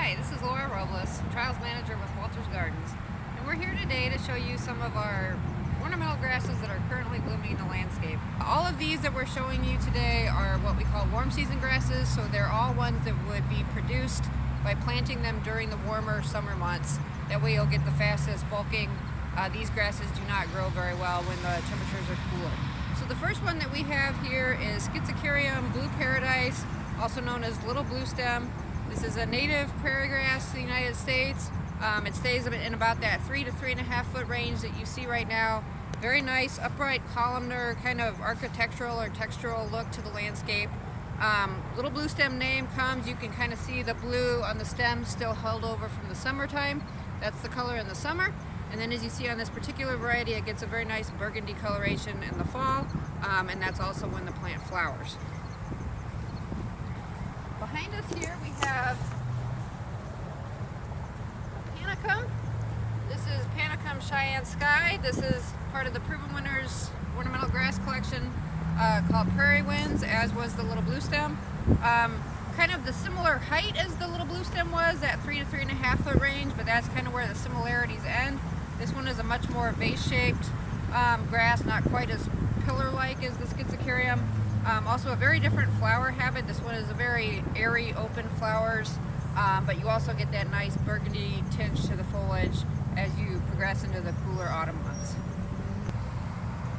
Hi, this is Laura Robles, Trials Manager with Walters Gardens, and we're here today to show you some of our ornamental grasses that are currently blooming in the landscape. All of these that we're showing you today are what we call warm season grasses, so they're all ones that would be produced by planting them during the warmer summer months. That way you'll get the fastest bulking. These grasses do not grow very well when the temperatures are cooler. So the first one that we have here is Schizocarium Blue Paradise, also known as Little Bluestem. This is a native prairie grass to the United States. It stays in about that 3 to 3.5 foot range that you see right now. Very nice upright columnar kind of architectural or textural look to the landscape. Little Bluestem name comes, you can kind of see the blue on the stem still held over from the summertime. That's the color in the summer. And then as you see on this particular variety, it gets a very nice burgundy coloration in the fall, and that's also when the plant flowers. Behind us here we have Panicum. This is Panicum Cheyenne Sky. This is part of the Proven Winners ornamental grass collection called Prairie Winds, as was the Little Bluestem. Kind of the similar height as the Little Bluestem was, at 3 to 3.5 foot range, but that's kind of where the similarities end. This one is a much more vase-shaped grass, not quite as pillar-like as the Schizocarium. Also a very different flower habit. This one is a very airy, open flowers, but you also get that nice burgundy tinge to the foliage as you progress into the cooler autumn months.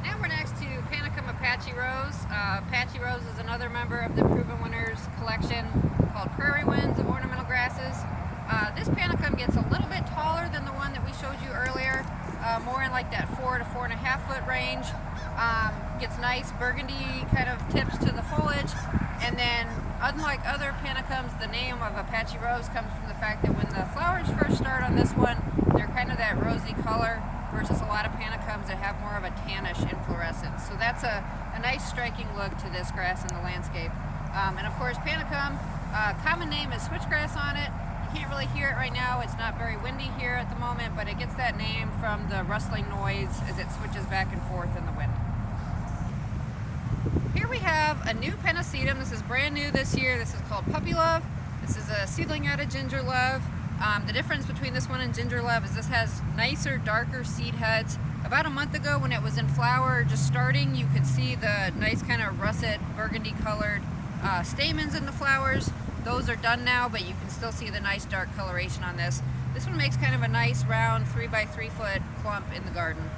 Now we're next to Panicum Apache Rose. Apache Rose is another member of the Proven Winners collection called Prairie Winds of ornamental grasses. This Panicum gets a little bit taller than the one that we showed you earlier, more in like that 4 to 4.5 foot range. Gets nice burgundy kind of tips to the foliage, and then unlike other Panicums, the name of Apache Rose comes from the fact that when the flowers first start on this one, they're kind of that rosy color versus a lot of Panicums that have more of a tannish inflorescence. So that's a nice striking look to this grass in the landscape. And of course Panicum, common name is switchgrass on it. You can't really hear it right now, it's not very windy here at the moment, but it gets that name from the rustling noise as it switches back and forth in the wind. Here we have a new Pennisetum. This is brand new this year. This is called Puppy Love. This is a seedling out of Ginger Love. The difference between this one and Ginger Love is this has nicer, darker seed heads. About a month ago when it was in flower, just starting, you could see the nice kind of russet, burgundy colored stamens in the flowers. Those are done now, but you can still see the nice dark coloration on this. This one makes kind of a nice round 3 by 3 foot clump in the garden.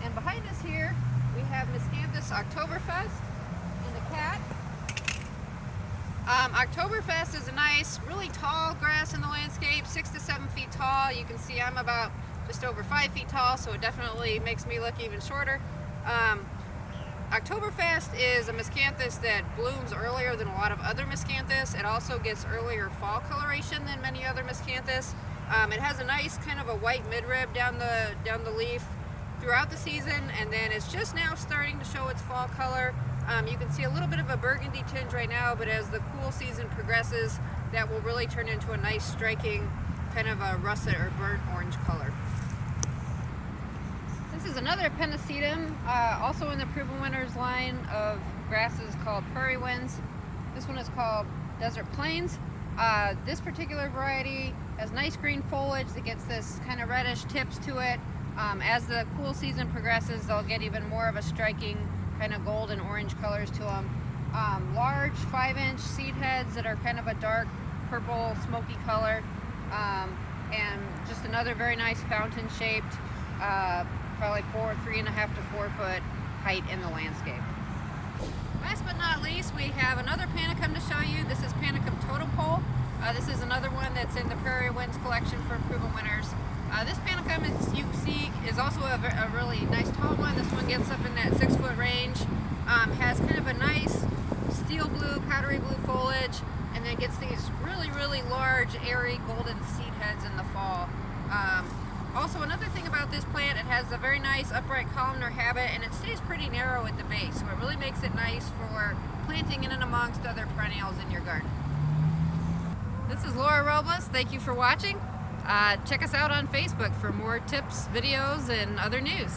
And behind us here, we have Miscanthus Oktoberfest and a cat. Oktoberfest is a nice, really tall grass in the landscape, 6 to 7 feet tall. You can see I'm about just over 5 feet tall, so it definitely makes me look even shorter. Oktoberfest is a miscanthus that blooms earlier than a lot of other miscanthus. It also gets earlier fall coloration than many other miscanthus. It has a nice kind of a white midrib down the leaf throughout the season, and then it's just now starting to show its fall color. You can see a little bit of a burgundy tinge right now, but as the cool season progresses, that will really turn into a nice striking kind of a russet or burnt orange color. This is another Pennisetum, also in the Proven Winners line of grasses called Prairie Winds. This one is called Desert Plains. This particular variety has nice green foliage that gets this kind of reddish tips to it. As the cool season progresses, they'll get even more of a striking kind of gold and orange colors to them. Large 5-inch seed heads that are kind of a dark purple smoky color, and just another very nice fountain shaped, probably 3.5 to 4 foot height in the landscape. Last but not least, we have another Panicum to show you. This is Panicum Totem Pole. This is another one that's in the Prairie Winds collection from Proven Winners. This Panicum, as you see, is also a really nice tall one. This one gets up in that 6 foot range. Has kind of a nice steel blue, powdery blue foliage, and then gets these really, really large, airy, golden seed heads in the fall. Also, another thing about this plant, it has a very nice upright columnar habit, and it stays pretty narrow at the base, so it really makes it nice for planting in and amongst other perennials in your garden. This is Laura Robles. Thank you for watching. Check us out on Facebook for more tips, videos, and other news.